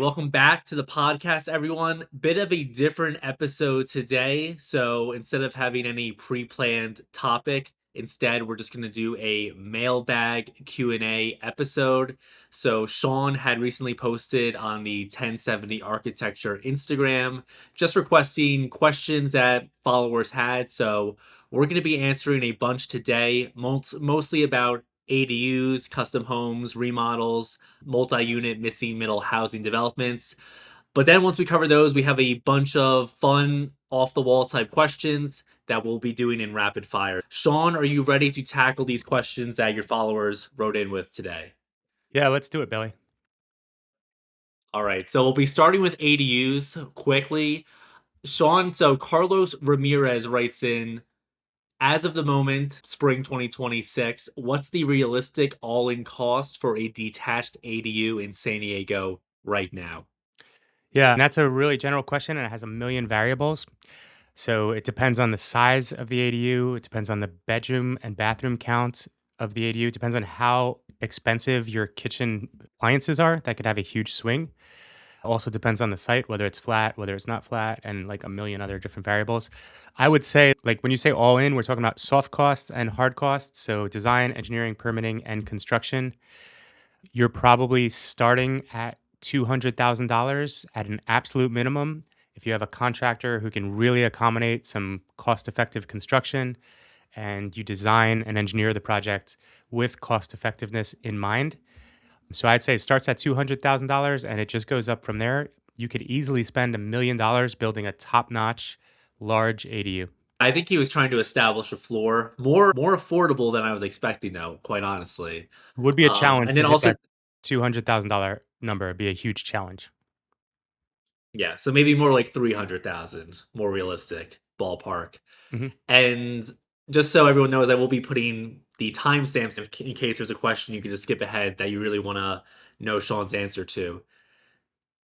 Welcome back to the podcast, everyone. Bit of a different episode today. So instead of having any pre-planned topic, instead we're just going to do a mailbag Q&A episode. So Sean had recently posted on the 1070 Architecture Instagram, just requesting questions that followers had. So we're going to be answering a bunch today, mostly about ADUs, custom homes, remodels, multi-unit missing middle housing developments. But then once we cover those, we have a bunch of fun off the wall type questions that we'll be doing in rapid fire. Sean, are you ready to tackle these questions that your followers wrote in with today? Yeah, let's do it, Billy. All right, so we'll be starting with ADUs quickly. Sean, so Carlos Ramirez writes in, as of the moment, spring 2026, what's the realistic all-in cost for a detached ADU in San Diego right now? Yeah, and that's a really general question and it has a million variables. So it depends on the size of the ADU, it depends on the bedroom and bathroom count of the ADU, it depends on how expensive your kitchen appliances are. That could have a huge swing. Also depends on the site, whether it's flat, whether it's not flat, and like a million other different variables. I would say, like when you say all in, we're talking about soft costs and hard costs. So design, engineering, permitting, and construction. You're probably starting at $200,000 at an absolute minimum. If you have a contractor who can really accommodate some cost effective construction and you design and engineer the project with cost effectiveness in mind. So I'd say it starts at $200,000 and it just goes up from there. You could easily spend $1 million building a top notch large ADU. I think he was trying to establish a floor more affordable than I was expecting, though, quite honestly. Would be a challenge And to then hit also, that $200,000 number. It'd be a huge challenge. yeah, so maybe more like 300,000, more realistic ballpark. Mhm. And just so everyone knows, I will be putting the timestamps in case there's a question you can just skip ahead that you really want to know Sean's answer to.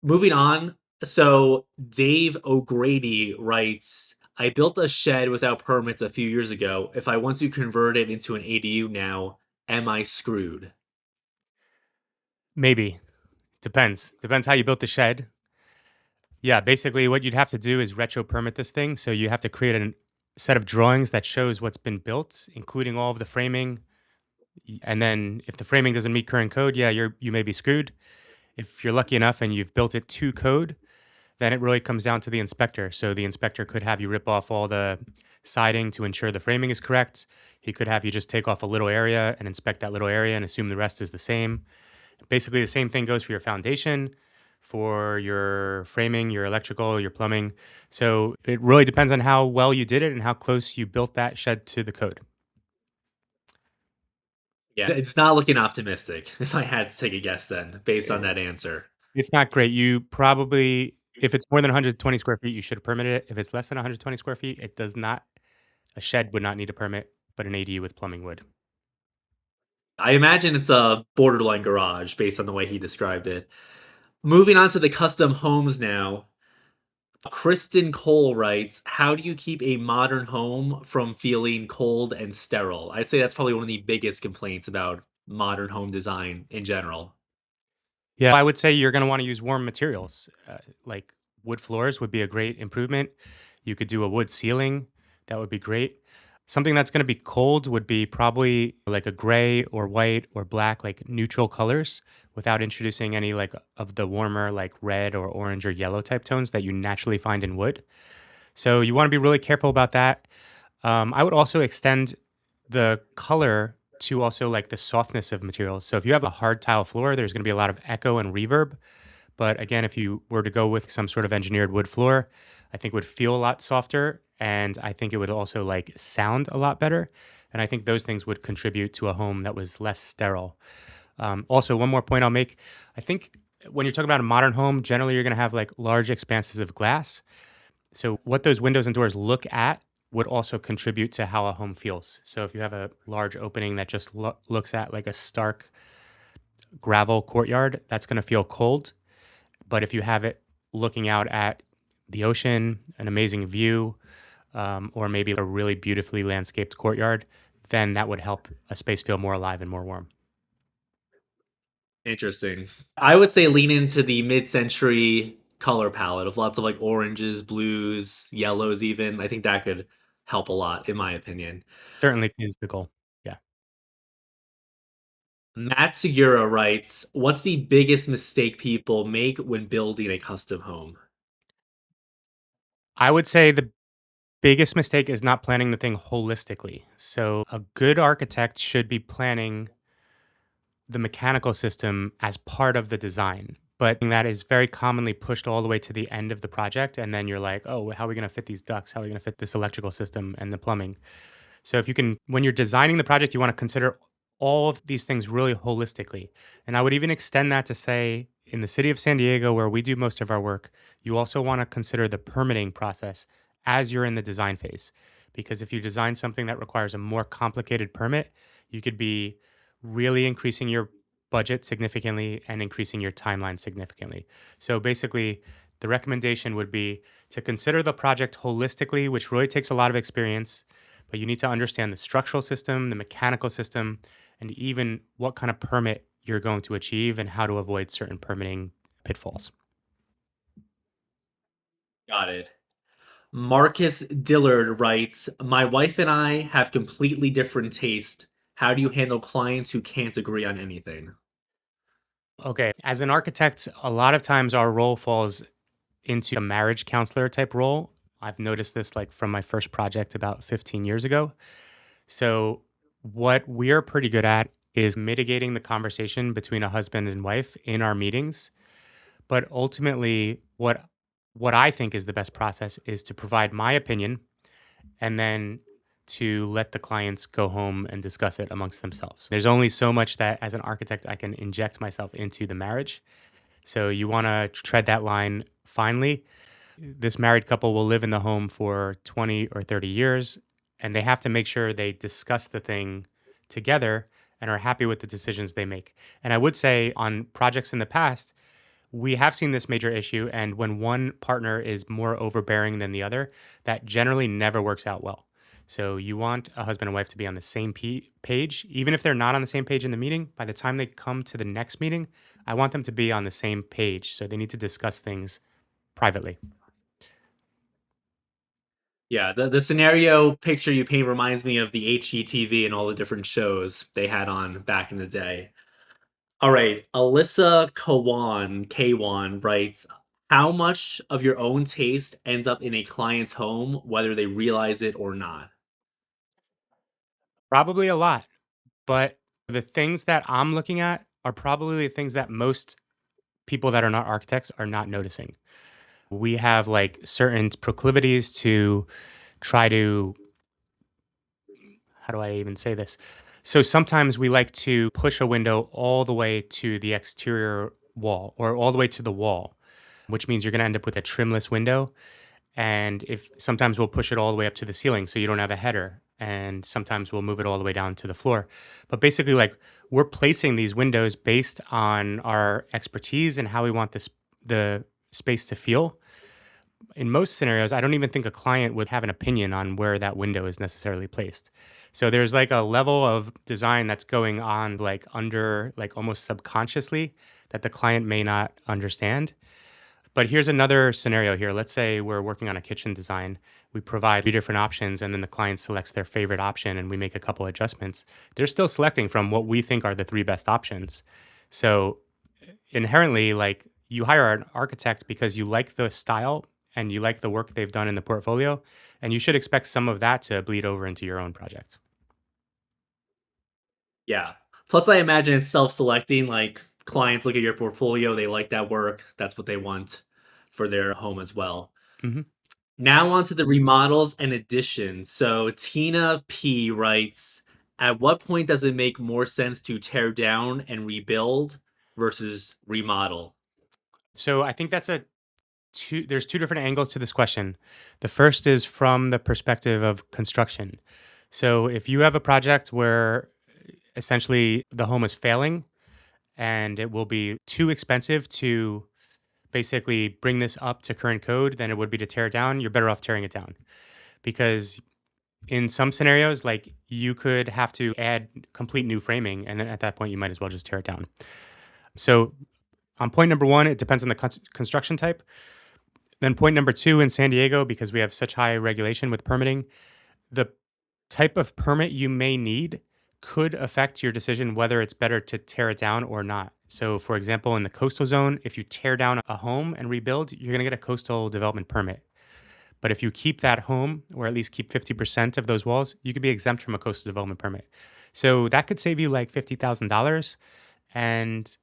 Moving on, so Dave O'Grady writes, I built a shed without permits a few years ago. If I want to convert it into an ADU now, am I screwed? Maybe. Depends. Depends how you built the shed. Yeah, basically what you'd have to do is retro permit this thing. So you have to create a set of drawings that shows what's been built, including all of the framing. And then if the framing doesn't meet current code, yeah, you may be screwed. If you're lucky enough and you've built it to code, then it really comes down to the inspector. So the inspector could have you rip off all the siding to ensure the framing is correct. He could have you just take off a little area and inspect that little area and assume the rest is the same. Basically, the same thing goes for your foundation, for your framing, your electrical, your plumbing. So it really depends on how well you did it and how close you built that shed to the code. Yeah, it's not looking optimistic if I had to take a guess then, based on Eh, that answer. It's not great. You probably, if it's more than 120 square feet, you should have permitted it. If it's less than 120 square feet, it does not. A shed would not need a permit, but an ADU with plumbing would. I imagine it's a borderline garage based on the way he described it. Moving on to the custom homes now. Kristen Cole writes, how do you keep a modern home from feeling cold and sterile? I'd say that's probably one of the biggest complaints about modern home design in general. Yeah, I would say you're going to want to use warm materials. Like wood floors would be a great improvement. You could do a wood ceiling. That would be great. Something that's going to be cold would be probably like a gray or white or black, like neutral colors without introducing any like of the warmer, like red or orange or yellow type tones that you naturally find in wood. So you want to be really careful about that. I would also extend the color to also like the softness of materials. So if you have a hard tile floor, there's going to be a lot of echo and reverb. But again, if you were to go with some sort of engineered wood floor, I think it would feel a lot softer and I think it would also like sound a lot better. And I think those things would contribute to a home that was less sterile. Also, one more point I'll make. I think when you're talking about a modern home, generally you're going to have like large expanses of glass. So what those windows and doors look at would also contribute to how a home feels. So if you have a large opening that just looks at like a stark gravel courtyard, that's going to feel cold. But if you have it looking out at the ocean, an amazing view, or maybe a really beautifully landscaped courtyard, then that would help a space feel more alive and more warm. Interesting. I would say lean into the mid-century color palette of lots of like oranges, blues, yellows even. I think that could help a lot in my opinion. Certainly is the goal. Yeah. Matt Segura writes, "What's the biggest mistake people make when building a custom home?" I would say the biggest mistake is not planning the thing holistically. So a good architect should be planning the mechanical system as part of the design. But that is very commonly pushed all the way to the end of the project. And then you're like, oh, how are we going to fit these ducts? How are we going to fit this electrical system and the plumbing? So if you can, when you're designing the project, you want to consider all of these things really holistically. And I would even extend that to say in the city of San Diego, where we do most of our work, you also want to consider the permitting process as you're in the design phase. Because if you design something that requires a more complicated permit, you could be really increasing your budget significantly and increasing your timeline significantly. So basically, the recommendation would be to consider the project holistically, which really takes a lot of experience, but you need to understand the structural system, the mechanical system, and even what kind of permit you're going to achieve and how to avoid certain permitting pitfalls. Got it. Marcus Dillard writes, "My wife and I have completely different taste. How do you handle clients who can't agree on anything?" Okay, as an architect, a lot of times our role falls into a marriage counselor type role. I've noticed this like from my first project about 15 years ago. So, what we're pretty good at is mitigating the conversation between a husband and wife in our meetings. But ultimately, what I think is the best process is to provide my opinion and then to let the clients go home and discuss it amongst themselves. There's only so much that as an architect I can inject myself into the marriage. So you want to tread that line finely. This married couple will live in the home for 20 or 30 years, and they have to make sure they discuss the thing together and are happy with the decisions they make. And I would say on projects in the past, we have seen this major issue. And when one partner is more overbearing than the other, that generally never works out well. So you want a husband and wife to be on the same page. Even if they're not on the same page in the meeting, by the time they come to the next meeting, I want them to be on the same page. So they need to discuss things privately. Yeah, the scenario picture you paint reminds me of the HGTV and all the different shows they had on back in the day. All right, Alyssa K1 writes, "How much of your own taste ends up in a client's home, whether they realize it or not?" Probably a lot. But the things that I'm looking at are probably the things that most people that are not architects are not noticing. We have like certain proclivities to try to, how do I even say this? So sometimes we like to push a window all the way to the exterior wall or all the way to the wall, which means you're going to end up with a trimless window. And if sometimes we'll push it all the way up to the ceiling so you don't have a header. And sometimes we'll move it all the way down to the floor. But basically, like we're placing these windows based on our expertise and how we want the space to feel. In most scenarios, I don't even think a client would have an opinion on where that window is necessarily placed. So there's like a level of design that's going on like under like almost subconsciously that the client may not understand. But here's another scenario here. Let's say we're working on a kitchen design. We provide three different options, and then the client selects their favorite option, and we make a couple adjustments. They're still selecting from what we think are the three best options. So inherently, like you hire an architect because you like the style and you like the work they've done in the portfolio, and you should expect some of that to bleed over into your own project. Yeah. Plus, I imagine it's self-selecting, like, clients look at your portfolio, they like that work, that's what they want for their home as well. Hmm. Now on to the remodels and additions. So Tina P writes, "At what point does it make more sense to tear down and rebuild versus remodel?" So I think that's a two. There's two different angles to this question. The first is from the perspective of construction. So if you have a project where essentially the home is failing and it will be too expensive to basically bring this up to current code than it would be to tear it down, you're better off tearing it down. Because in some scenarios, like you could have to add complete new framing, and then at that point, you might as well just tear it down. So on point number one, it depends on the construction type. Then point number two in San Diego, because we have such high regulation with permitting, the type of permit you may need could affect your decision whether it's better to tear it down or not. So, for example, in the coastal zone, if you tear down a home and rebuild, you're going to get a coastal development permit. But if you keep that home, or at least keep 50% of those walls, you could be exempt from a coastal development permit. So that could save you like $50,000. And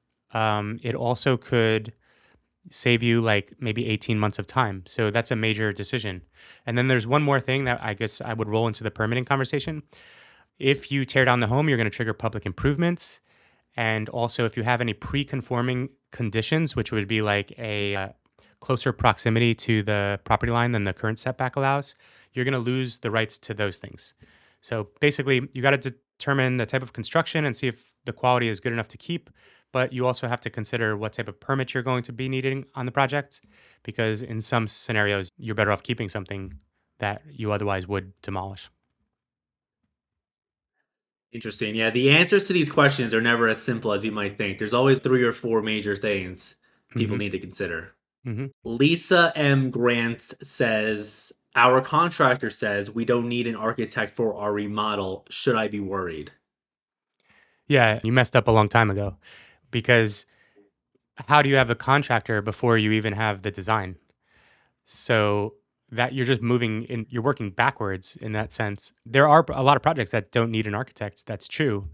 it also could save you like maybe 18 months of time. So that's a major decision. And then there's one more thing that I guess I would roll into the permitting conversation. If you tear down the home, you're going to trigger public improvements. And also, if you have any pre-conforming conditions, which would be like a closer proximity to the property line than the current setback allows, you're going to lose the rights to those things. So basically, you got to determine the type of construction and see if the quality is good enough to keep. But you also have to consider what type of permit you're going to be needing on the project, because in some scenarios, you're better off keeping something that you otherwise would demolish. Interesting. Yeah, the answers to these questions are never as simple as you might think. There's always three or four major things people Hmm. need to consider. Hmm. Lisa M. Grant says, our contractor says we don't need an architect for our remodel. Should I be worried? Yeah, you messed up a long time ago, because how do you have a contractor before you even have the design? So that you're just moving in, you're working backwards in that sense. There are a lot of projects that don't need an architect. That's true.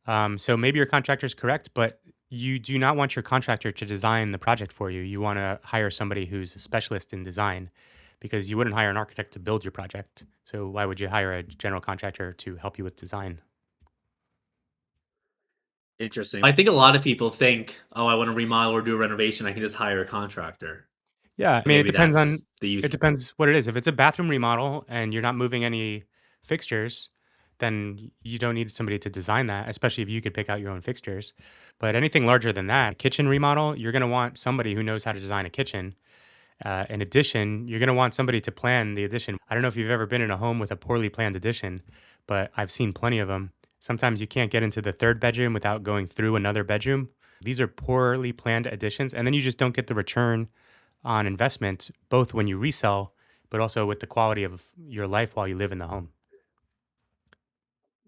So maybe your contractor is correct, but you do not want your contractor to design the project for you. You want to hire somebody who's a specialist in design, because you wouldn't hire an architect to build your project. So why would you hire a general contractor to help you with design? Interesting. I think a lot of people think, oh, I want to remodel or do a renovation. I can just hire a contractor. Yeah, I mean, Maybe that's the use. it depends what it is. If it's a bathroom remodel and you're not moving any fixtures, then you don't need somebody to design that, especially if you could pick out your own fixtures. But anything larger than that, kitchen remodel, you're going to want somebody who knows how to design a kitchen. In addition, you're going to want somebody to plan the addition. I don't know if you've ever been in a home with a poorly planned addition, but I've seen plenty of them. Sometimes you can't get into the third bedroom without going through another bedroom. These are poorly planned additions, and then you just don't get the return on investment, both when you resell, but also with the quality of your life while you live in the home.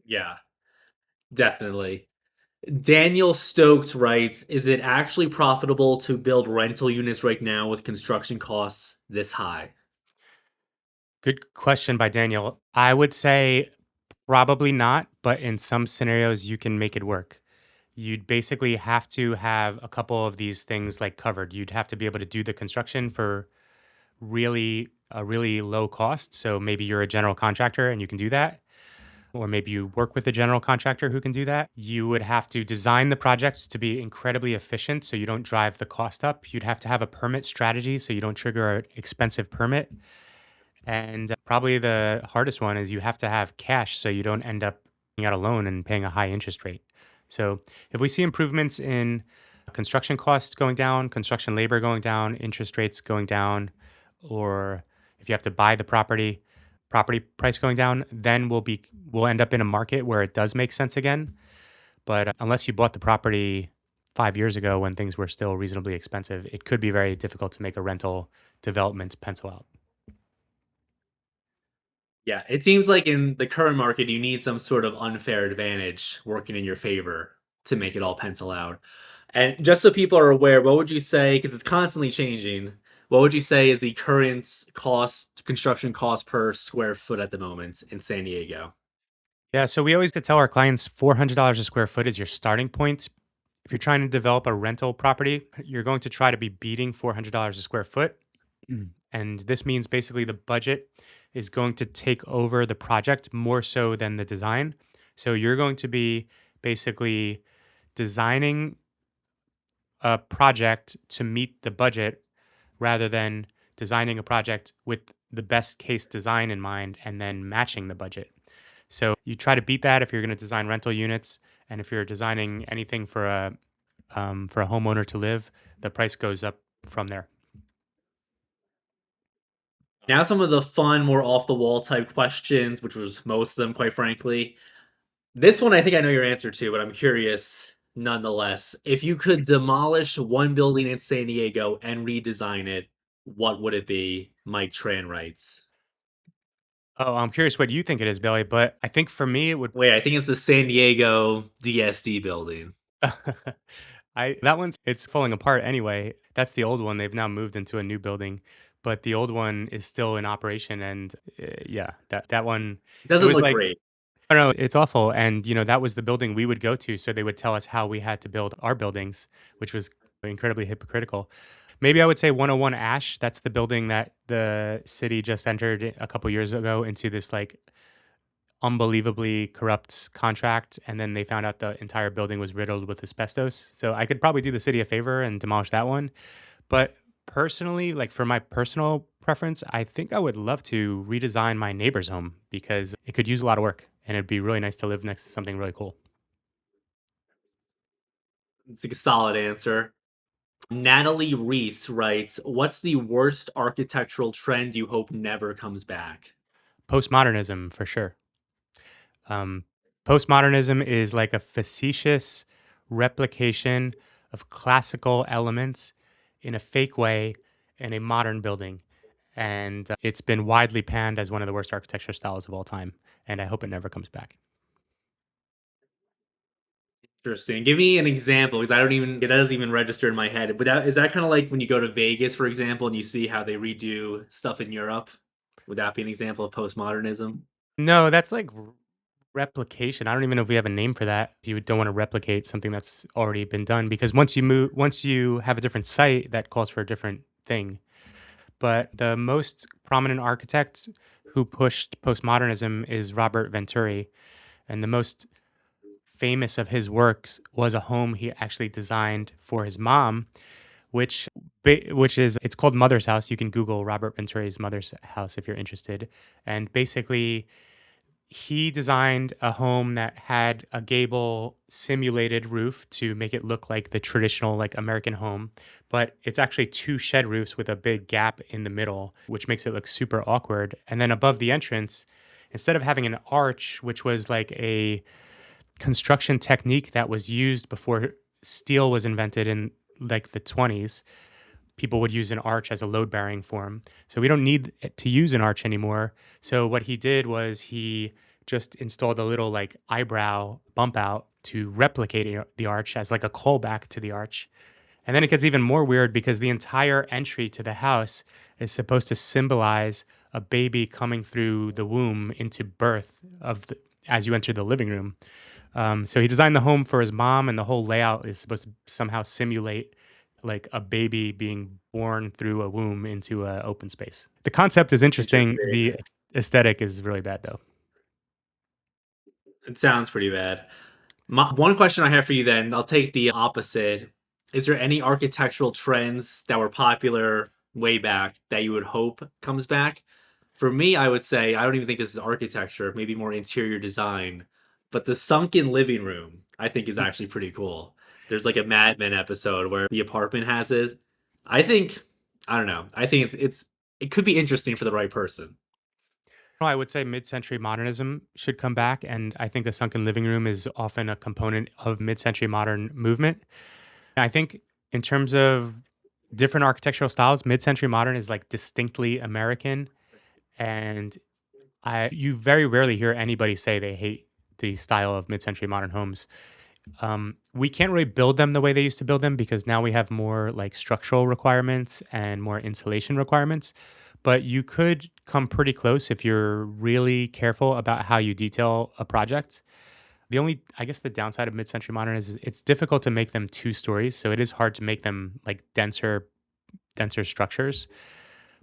Yeah, definitely. Daniel Stokes writes, is it actually profitable to build rental units right now with construction costs this high? Good question by Daniel. I would say probably not, but in some scenarios, you can make it work. You'd basically have to have a couple of these things like covered. You'd have to be able to do the construction for really a really low cost. So maybe you're a general contractor and you can do that. Or maybe you work with a general contractor who can do that. You would have to design the projects to be incredibly efficient so you don't drive the cost up. You'd have to have a permit strategy so you don't trigger an expensive permit. And probably the hardest one is you have to have cash so you don't end up taking out a loan and paying a high interest rate. So if we see improvements in construction costs going down, construction labor going down, interest rates going down, or if you have to buy the property price going down, then we'll end up in a market where it does make sense again. But unless you bought the property 5 years ago when things were still reasonably expensive, it could be very difficult to make a rental development pencil out. Yeah, it seems like in the current market, you need some sort of unfair advantage working in your favor to make it all pencil out. And just so people are aware, what would you say, because it's constantly changing, what would you say is the current cost, construction cost per square foot at the moment in San Diego? Yeah, so we always tell our clients $400 a square foot is your starting point. If you're trying to develop a rental property, you're going to try to be beating $400 a square foot. And this means basically the budget is going to take over the project more so than the design. So you're going to be basically designing a project to meet the budget rather than designing a project with the best case design in mind and then matching the budget. So you try to beat that if you're going to design rental units, and if you're designing anything for a homeowner to live, the price goes up from there. Now, some of the fun, more off the wall type questions, which was most of them, quite frankly. This one I think I know your answer to, but I'm curious. Nonetheless, if you could demolish one building in San Diego and redesign it, what would it be? Mike Tran writes. Oh, I'm curious what you think it is, Billy, but I think for me it would Wait, I think it's the San Diego DSD building. I that one's it's falling apart anyway. That's the old one. They've now moved into a new building, but the old one is still in operation and yeah, that one It it doesn't was look like great. I don't know, it's awful and that was the building we would go to so they would tell us how we had to build our buildings, which was incredibly hypocritical. Maybe I would say 101 Ash, that's the building that the city just entered a couple years ago into this like unbelievably corrupt contract, and then they found out the entire building was riddled with asbestos. So I could probably do the city a favor and demolish that one. But personally, like for my personal preference, I think I would love to redesign my neighbor's home because it could use a lot of work and it'd be really nice to live next to something really cool. It's a solid answer. Natalie Reese writes, "What's the worst architectural trend you hope never comes back?" Postmodernism for sure. Um, Postmodernism is like a facetious replication of classical elements in a fake way in a modern building. And it's been widely panned as one of the worst architecture styles of all time. And I hope it never comes back. Interesting. Give me an example because I don't even it doesn't even register in my head. But that is that kind of like when you go to Vegas, for example, and you see how they redo stuff in Europe? Would that be an example of postmodernism? No, that's like replication. I don't even know if we have a name for that. You don't want to replicate something that's already been done because once you have a different site, that calls for a different thing. But the most prominent architect who pushed postmodernism is Robert Venturi, and the most famous of his works was a home he actually designed for his mom, which which is it's called Mother's House. You can Google Robert Venturi's Mother's House if you're interested. And basically, he designed a home that had a gable simulated roof to make it look like the traditional like American home, but it's actually two shed roofs with a big gap in the middle, which makes it look super awkward. And then above the entrance, instead of having an arch, which was like a construction technique that was used before steel was invented in like the 20s, people would use an arch as a load bearing form. So we don't need to use an arch anymore. So what he did was he just installed a little like eyebrow bump out to replicate the arch as like a callback to the arch. And then it gets even more weird because the entire entry to the house is supposed to symbolize a baby coming through the womb into birth as you enter the living room. So he designed the home for his mom, and the whole layout is supposed to somehow simulate like a baby being born through a womb into an open space. The concept is interesting. Interesting. The aesthetic is really bad, though. It sounds pretty bad. One question I have for you then, I'll take the opposite. Is there any architectural trends that were popular way back that you would hope comes back? For me, I would say I don't even think this is architecture, maybe more interior design. But the sunken living room, I think, is actually pretty cool. There's like a Mad Men episode where the apartment has it. I think, I don't know. I think it could be interesting for the right person. I would say mid-century modernism should come back, and I think a sunken living room is often a component of mid-century modern movement. I think in terms of different architectural styles, mid-century modern is like distinctly American, and I you very rarely hear anybody say they hate the style of mid-century modern homes. We can't really build them the way they used to build them because now we have more like structural requirements and more insulation requirements. But you could come pretty close if you're really careful about how you detail a project. The only, I guess, the downside of mid-century modern is it's difficult to make them two stories, so it is hard to make them like denser structures.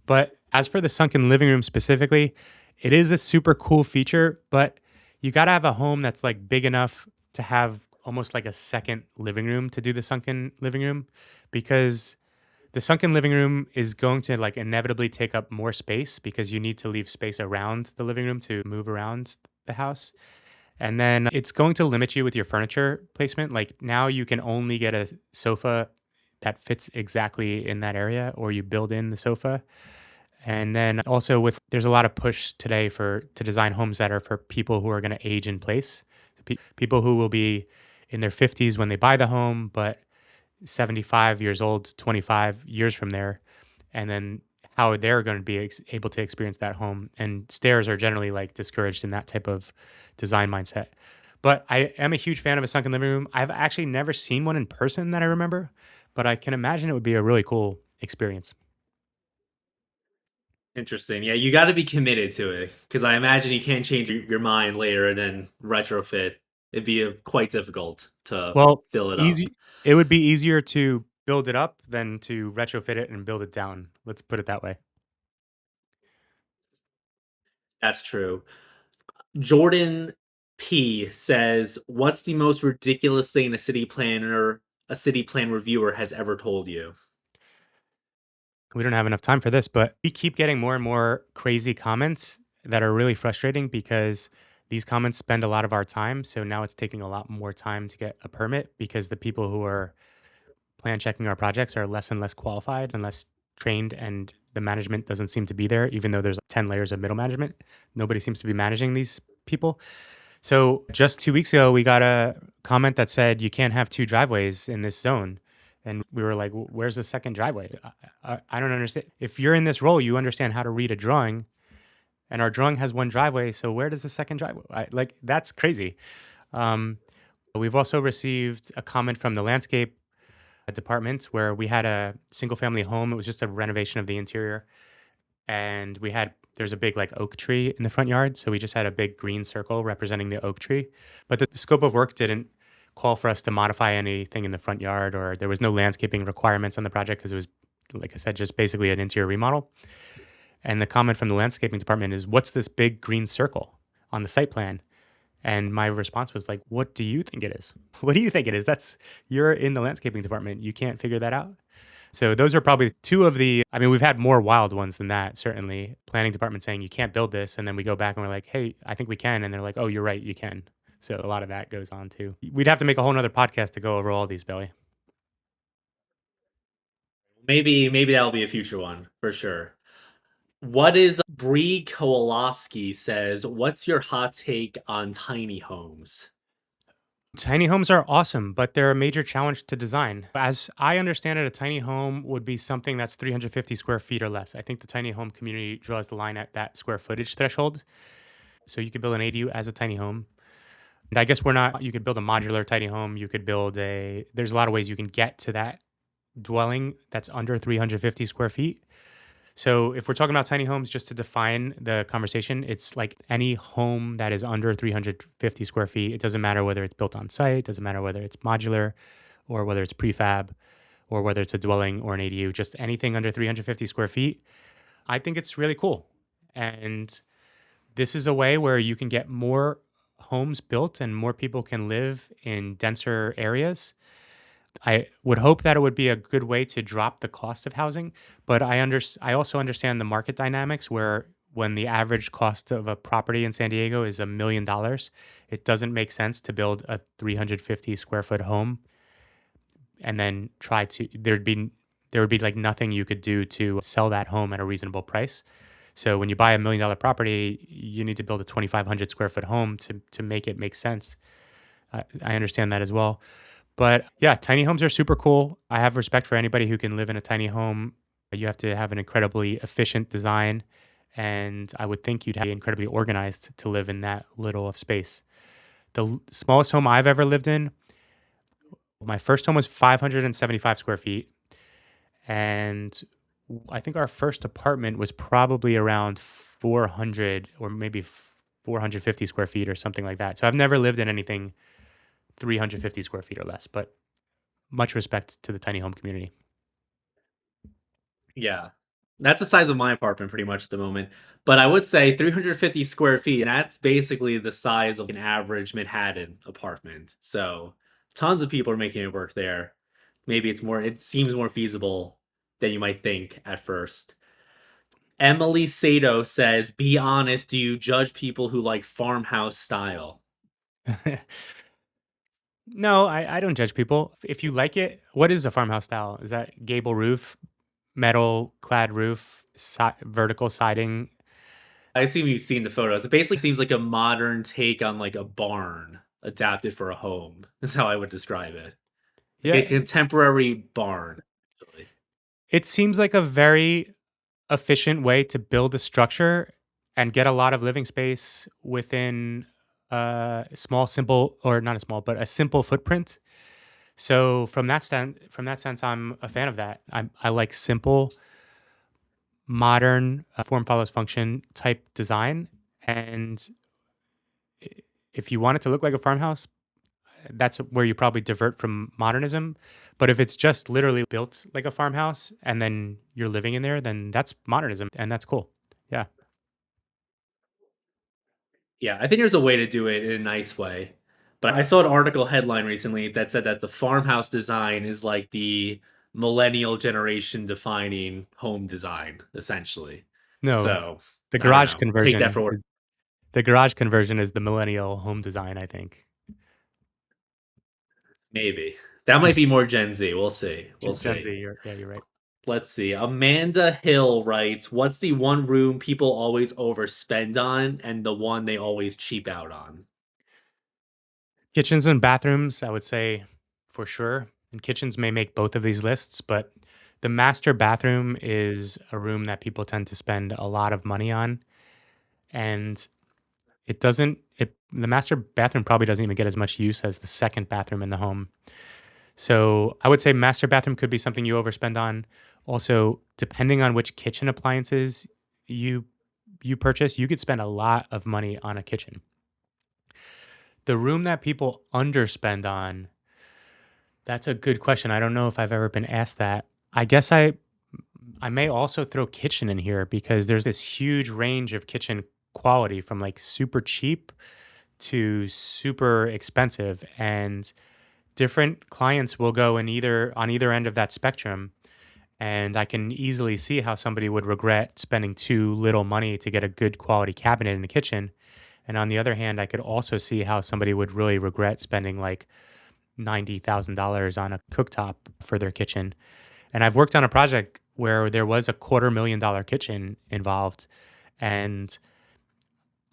But as for the sunken living room specifically, it is a super cool feature, but you got to have a home that's like big enough to have almost like a second living room to do the sunken living room because the sunken living room is going to like inevitably take up more space because you need to leave space around the living room to move around the house. And then it's going to limit you with your furniture placement. Like now you can only get a sofa that fits exactly in that area or you build in the sofa. And then also with there's a lot of push today for to design homes that are for people who are going to age in place. People who will be in their 50s when they buy the home, but 75 years old, 25 years from there, and then how they're going to be able to experience that home. And stairs are generally like discouraged in that type of design mindset. But I am a huge fan of a sunken living room. I've actually never seen one in person that I remember, but I can imagine it would be a really cool experience. Interesting. Yeah, you gotta be committed to it because I imagine you can't change your mind later and then retrofit. It'd be, quite difficult to Well, fill it up. easy. It would be easier to build it up than to retrofit it and build it down. Let's put it that way. That's true. Jordan P says, "What's the most ridiculous thing a city plan reviewer has ever told you?" We don't have enough time for this, but we keep getting more and more crazy comments that are really frustrating because these comments spend a lot of our time. So now it's taking a lot more time to get a permit because the people who are plan checking our projects are less and less qualified and less trained, and the management doesn't seem to be there, even though there's 10 layers of middle management. Nobody seems to be managing these people. So just 2 weeks ago, we got a comment that said you can't have two driveways in this zone. And we were like, where's the second driveway? I don't understand. If you're in this role, you understand how to read a drawing, and our drawing has one driveway. So where does the second driveway? That's crazy. Um, we've also received a comment from the landscape department where we had a single family home. It was just a renovation of the interior, and there's a big like oak tree in the front yard, so we just had a big green circle representing the oak tree. But the scope of work didn't call for us to modify anything in the front yard, or there was no landscaping requirements on the project because it was, like I said, just basically an interior remodel. And the comment from the landscaping department is, "What's this big green circle on the site plan?" And my response was like, "What do you think it is? What do you think it is? You're in the landscaping department. You can't figure that out." So those are probably two of I mean, we've had more wild ones than that, certainly. Planning department saying you can't build this. And then we go back and we're like, hey, I think we can. And they're like, oh, you're right, you can. So a lot of that goes on too. We'd have to make a whole nother podcast to go over all these, Billy. Maybe that'll be a future one for sure. What is Bree Kowalski says, "What's your hot take on tiny homes?" Tiny homes are awesome, but they're a major challenge to design. As I understand it, a tiny home would be something that's 350 square feet or less. I think the tiny home community draws the line at that square footage threshold. So you could build an ADU as a tiny home. And I guess you could build a modular tiny home. There's a lot of ways you can get to that dwelling that's under 350 square feet. So if we're talking about tiny homes, just to define the conversation, it's like any home that is under 350 square feet. It doesn't matter whether it's built on site, it doesn't matter whether it's modular or whether it's prefab or whether it's a dwelling or an ADU, just anything under 350 square feet. I think it's really cool. And this is a way where you can get more homes built and more people can live in denser areas. I would hope that it would be a good way to drop the cost of housing, but I also understand the market dynamics where when the average cost of a property in San Diego is $1 million, it doesn't make sense to build a 350 square foot home and then there would be like nothing you could do to sell that home at a reasonable price. So when you buy $1 million property, you need to build a 2,500 square foot home to make it make sense. I understand that as well. But yeah, tiny homes are super cool. I have respect for anybody who can live in a tiny home. You have to have an incredibly efficient design. And I would think you'd have to be incredibly organized to live in that little of space. Smallest home I've ever lived in, my first home was 575 square feet. And I think our first apartment was probably around 400 or maybe 450 square feet or something like that. So I've never lived in anything 350 square feet or less, but much respect to the tiny home community. Yeah. That's the size of my apartment pretty much at the moment. But I would say 350 square feet, and that's basically the size of an average Manhattan apartment. So tons of people are making it work there. Maybe it seems more feasible than you might think at first. Emily Sato says, "Be honest, do you judge people who like farmhouse style?" No, I don't judge people. If you like it, what is a farmhouse style? Is that gable roof, metal clad roof, vertical siding? I assume you've seen the photos. It basically seems like a modern take on like a barn. adapted for a home. Is how I would describe it. Like a Yeah, contemporary barn, actually. it seems like a very efficient way to build a structure and get a lot of living space within a small, simple, or not a small, but a simple footprint. So from that sense, I'm a fan of that. I like simple, modern, form follows function type design. And i- if you want it to look like a farmhouse, that's where you probably divert from modernism. But if it's just literally built like a farmhouse and then you're living in there, then that's modernism and that's cool. Yeah. Yeah, I think there's a way to do it in a nice way. But I saw an article headline recently that said that the farmhouse design is like the millennial generation defining home design, essentially. No, So the I don't garage know. Take that conversion for what is the garage conversion is the millennial home design, I think. maybe. That might be more Gen Z. We'll see. We'll Gen see. Z, yeah, you're right. Let's see. Amanda Hill writes, "What's the one room people always overspend on and the one they always cheap out on?" Kitchens and bathrooms, I would say for sure. And kitchens may make both of these lists, but the master bathroom is a room that people tend to spend a lot of money on. And it doesn't, it, the master bathroom probably doesn't even get as much use as the second bathroom in the home. So I would say master bathroom could be something you overspend on. Also, depending on which kitchen appliances you you purchase, you could spend a lot of money on a kitchen. The room that people underspend on, that's a good question. I don't know if I've ever been asked that. I guess I may also throw kitchen in here because there's this huge range of kitchen quality from like super cheap to super expensive, and different clients will go in either on either end of that spectrum. And I can easily see how somebody would regret spending too little money to get a good quality cabinet in the kitchen. And on the other hand, I could also see how somebody would really regret spending like $90,000 on a cooktop for their kitchen. And I've worked on a project where there was a $250,000 kitchen involved, and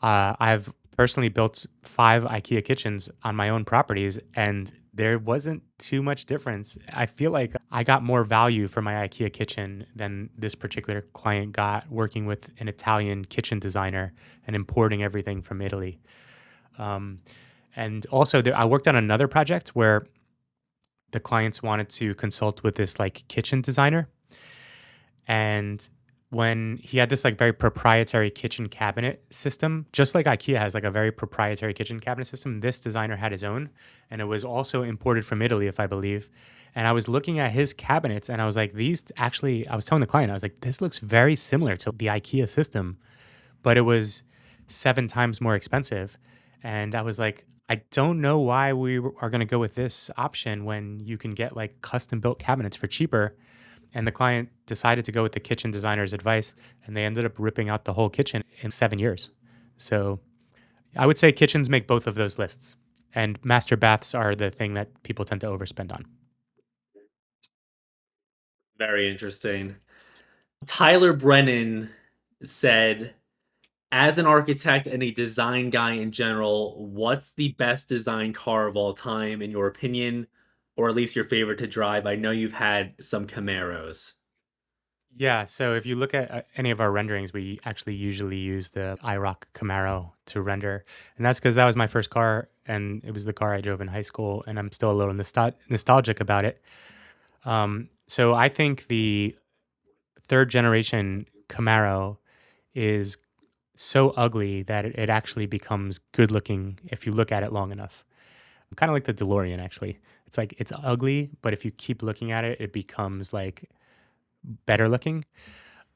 I've personally built 5 IKEA kitchens on my own properties, and there wasn't too much difference. I feel like I got more value for my IKEA kitchen than this particular client got working with an Italian kitchen designer and importing everything from Italy. Um, and also, I worked on another project where the clients wanted to consult with this like kitchen designer, and when he had this like very proprietary kitchen cabinet system, just like IKEA has like a very proprietary kitchen cabinet system, this designer had his own, and it was also imported from Italy, if I believe. And I was looking at his cabinets and I was like, these actually, I was telling the client, I was like, this looks very similar to the IKEA system, but it was 7 times more expensive. And I was like, I don't know why are going to go with this option when you can get like custom built cabinets for cheaper. And the client decided to go with the kitchen designer's advice, and they ended up ripping out the whole kitchen in 7 years. So I would say kitchens make both of those lists, and master baths are the thing that people tend to overspend on. Very interesting. Tyler Brennan said, as an architect and a design guy in general, what's the best design car of all time, in your opinion, or at least your favorite to drive? I know you've had some Camaros. Yeah, so if you look at any of our renderings, we actually usually use the IROC Camaro to render. And that's because that was my first car, and it was the car I drove in high school, and I'm still a little nostalgic about it. So I think the third generation Camaro is so ugly that it actually becomes good looking if you look at it long enough. Kind of like the DeLorean, actually. It's like it's ugly, but if you keep looking at it, it becomes like better looking.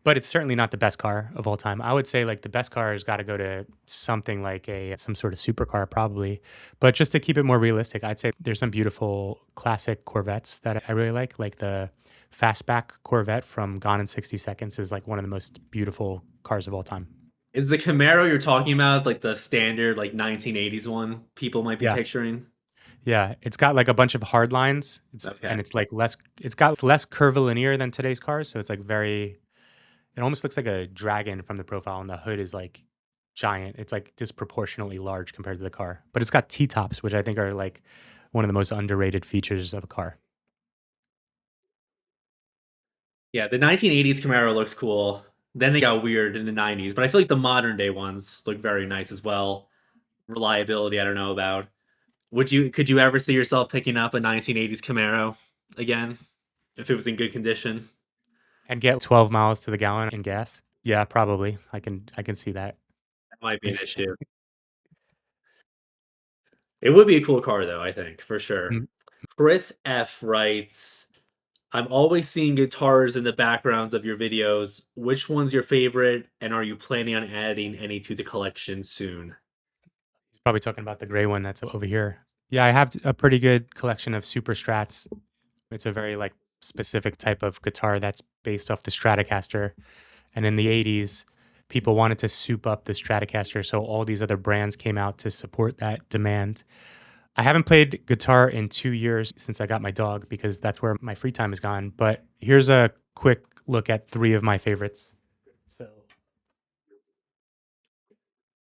But it's certainly not the best car of all time. I would say like the best car has got to go to something like a some sort of supercar probably. But just to keep it more realistic, I'd say there's some beautiful classic Corvettes that I really like the fastback Corvette from Gone in 60 Seconds is like one of the most beautiful cars of all time. Is the Camaro you're talking about like the standard like 1980s one people might be Yeah. picturing? Yeah, it's got like a bunch of hard lines. Okay. It's like it's got less curvilinear than today's cars, so it's like very it almost looks like a dragon from the profile, and the hood is like giant. It's like disproportionately large compared to the car. But it's got T-tops, which I think are like one of the most underrated features of a car. Yeah, the 1980s Camaro looks cool. Then they got weird in the 90s, but I feel like the modern day ones look very nice as well. Reliability, I don't know about. Could you ever see yourself picking up a 1980s Camaro again if it was in good condition? And get 12 miles to the gallon in gas. Yeah, probably. I can see that. That might be an issue. It would be a cool car though, I think, for sure. Mm. Chris F writes, I'm always seeing guitars in the backgrounds of your videos. Which one's your favorite, and are you planning on adding any to the collection soon? He's probably talking about the gray one that's over here. Yeah, I have a pretty good collection of super strats. It's a very like specific type of guitar that's based off the Stratocaster. And in the 80s, people wanted to soup up the Stratocaster, so all these other brands came out to support that demand. I haven't played guitar in 2 years since I got my dog because that's where my free time is gone, but here's a quick look at 3 of my favorites. So,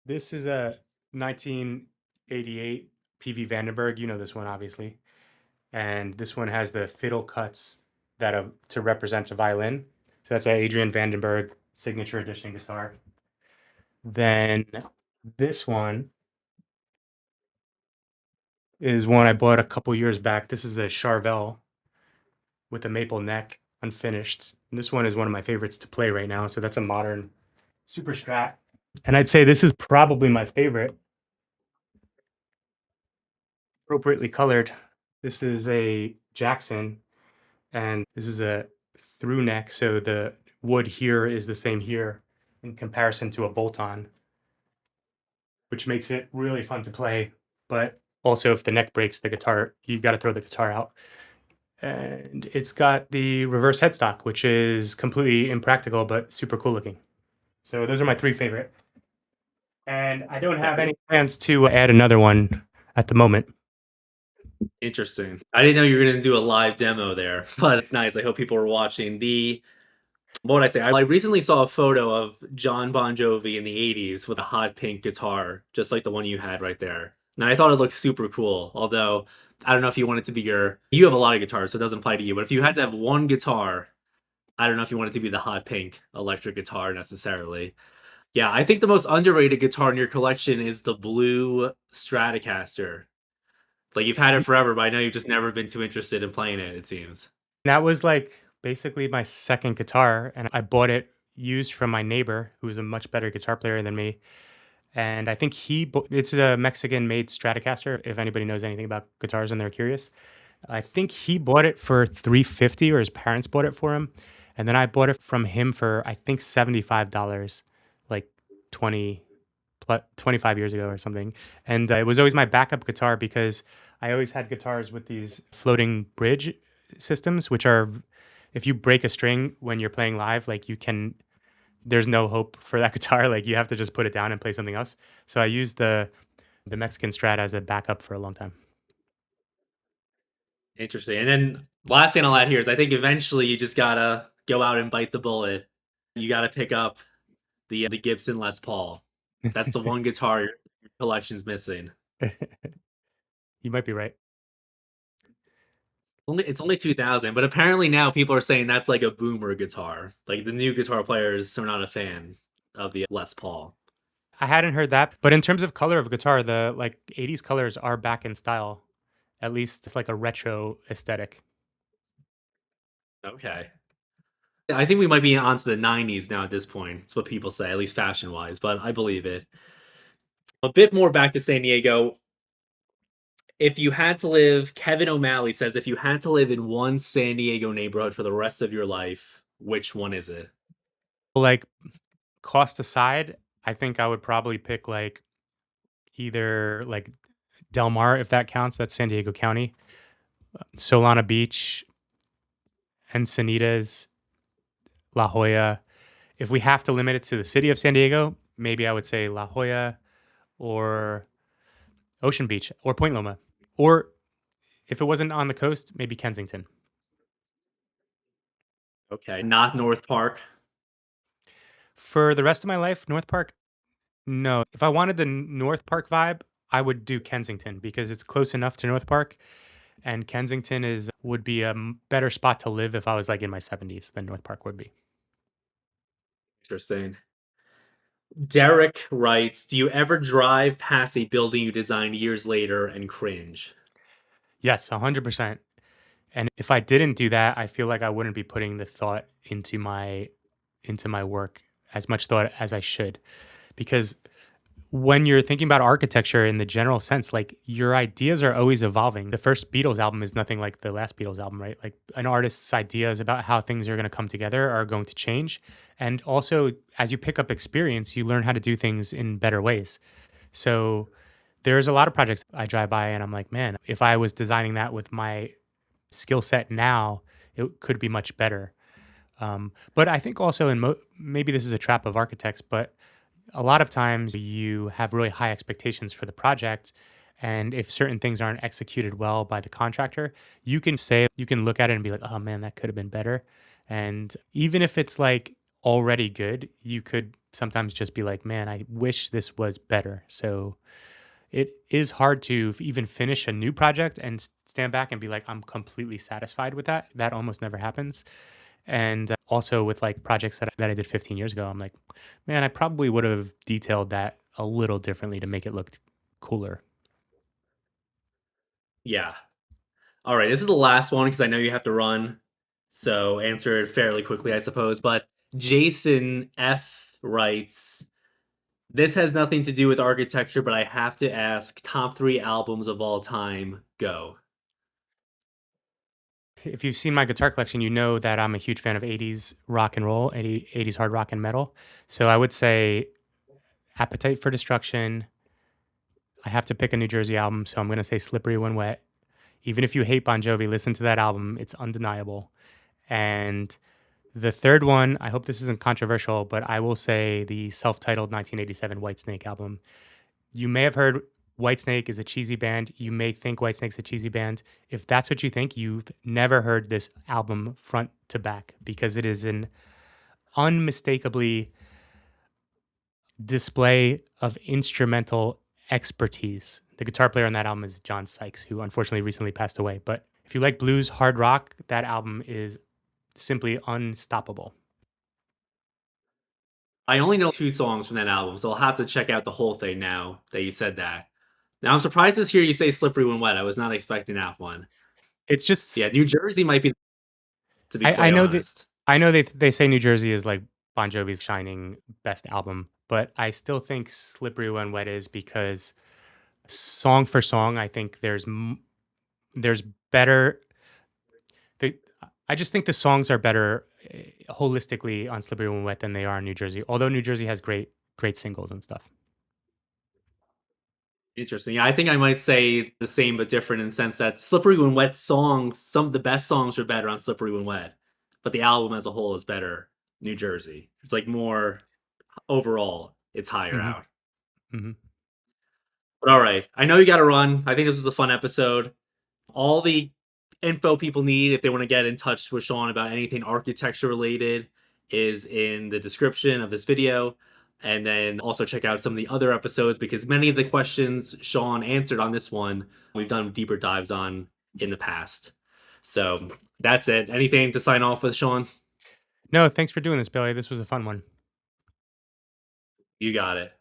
this is a 1988 PV Vandenberg, you know this one obviously. And this one has the fiddle cuts that to represent a violin. So that's an Adrian Vandenberg signature edition guitar. Then this one is one I bought a couple years back. This is a Charvel with a maple neck, unfinished. And this one is one of my favorites to play right now. So that's a modern super strat. And I'd say this is probably my favorite, appropriately colored. This is a Jackson, and this is a through neck. So the wood here is the same here in comparison to a bolt on, which makes it really fun to play. But also, if the neck breaks the guitar, you got to throw the guitar out. And it's got the reverse headstock, which is completely impractical but super cool looking. So those are my 3 favorite. And I don't have Okay, any plans to add another one at the moment. interesting. I didn't know you were going to do a live demo there, but it's nice. I hope people are watching. What would I say? I recently saw a photo of John Bon Jovi in the 80s with a hot pink guitar, just like the one you had right there. And I thought it looked super cool. Although, I don't know if you want it to be you have a lot of guitars, so it doesn't apply to you. But if you had to have one guitar, I don't know if you want it to be the hot pink electric guitar necessarily. Yeah, I think the most underrated guitar in your collection is the blue Stratocaster. Like you've had it forever, but I know you've just never been too interested in playing it, it seems. That was like basically my second guitar, and I bought it used from my neighbor, who was a much better guitar player than me. And I think it's a Mexican made Stratocaster, if anybody knows anything about guitars and they're curious. I think he bought it for 350, or his parents bought it for him. And then I bought it from him for I think $75, like 20 25 years ago or something. And it was always my backup guitar because I always had guitars with these floating bridge systems, which are, if you break a string when you're playing live, like there's no hope for that guitar. Like you have to just put it down and play something else. So I used the Mexican Strat as a backup for a long time. Interesting. And then last thing I'll add here is I think eventually you just gotta go out and bite the bullet. You gotta pick up the Gibson Les Paul. That's the one guitar your collection's missing. You might be right. It's only 2000, but apparently now people are saying that's like a boomer guitar. Like the new guitar players are not a fan of the Les Paul. I hadn't heard that, but in terms of color of guitar, the like 80s colors are back in style. At least it's like a retro aesthetic. Okay. I think we might be on to the 90s now at this point. It's what people say, at least fashion wise, but I believe it. A bit more back to San Diego. If you had to live, Kevin O'Malley says, if you had to live in one San Diego neighborhood for the rest of your life, which one is it? Like cost aside, I think I would probably pick like either like Del Mar, if that counts. That's San Diego County. Solana Beach, Encinitas, La Jolla. If we have to limit it to the city of San Diego, maybe I would say La Jolla or Ocean Beach or Point Loma. Or if it wasn't on the coast, maybe Kensington. Okay, not North Park. For the rest of my life, North Park, No, if I wanted the North Park vibe, I would do Kensington because it's close enough to North Park, and Kensington is would be a better spot to live if I was like in my 70s than North Park would be. Interesting. Derek writes, "Do you ever drive past a building you designed years later and cringe?" Yes, 100%. And if I didn't do that, I feel like I wouldn't be putting the thought into my work as much thought as I should because when you're thinking about architecture in the general sense, like your ideas are always evolving. The first Beatles album is nothing like the last Beatles album, right? Like an artist's ideas about how things are going to come together are going to change. And also, as you pick up experience, you learn how to do things in better ways. So there's a lot of projects I drive by and I'm like, man, if I was designing that with my skill set now, it could be much better. But I think also maybe this is a trap of architects, but a lot of times you have really high expectations for the project. And if certain things aren't executed well by the contractor, you can look at it and be like, oh man, that could have been better. And even if it's like already good, you could sometimes just be like, man, I wish this was better. So it is hard to even finish a new project and stand back and be like, I'm completely satisfied with that. That almost never happens. And also with like projects that I did 15 years ago, I'm like, man, I probably would have detailed that a little differently to make it look cooler. Yeah. All right, this is the last one because I know you have to run. So answer it fairly quickly, I suppose. But Jason F writes, "This has nothing to do with architecture, but I have to ask, top three albums of all time. Go." If you've seen my guitar collection, you know that I'm a huge fan of 80s rock and roll, 80s hard rock and metal. So I would say Appetite for Destruction. I have to pick a New Jersey album, so I'm going to say Slippery When Wet. Even if you hate Bon Jovi, listen to that album. It's undeniable. And the third one, I hope this isn't controversial, but I will say the self-titled 1987 Whitesnake album. You may have heard Whitesnake is a cheesy band. You may think Whitesnake's a cheesy band. If that's what you think, you've never heard this album front to back because it is an unmistakably display of instrumental expertise. The guitar player on that album is John Sykes, who unfortunately recently passed away. But if you like blues, hard rock, that album is simply unstoppable. I only know two songs from that album, so I'll have to check out the whole thing now that you said that. Now I'm surprised to hear you say "Slippery When Wet." I was not expecting that one. It's Yeah, just New Jersey might be, to be I quite know that honest. they say New Jersey is like Bon Jovi's shining best album, but I still think Slippery When Wet is because song for song, I think there's better. The I just think the songs are better holistically on Slippery When Wet than they are in New Jersey. Although New Jersey has great singles and stuff. Interesting. Yeah, I think I might say the same but different in the sense that Slippery When Wet songs, some of the best songs are better on Slippery When Wet, but the album as a whole is better New Jersey. It's like more overall, it's higher Hmm. out. Hmm. But all right, I know you got to run. I think this was a fun episode. All the info people need if they want to get in touch with Sean about anything architecture related is in the description of this video. And then also check out some of the other episodes because many of the questions Sean answered on this one, we've done deeper dives on in the past. So that's it. Anything to sign off with, Sean? No, thanks for doing this, Billy. This was a fun one. You got it.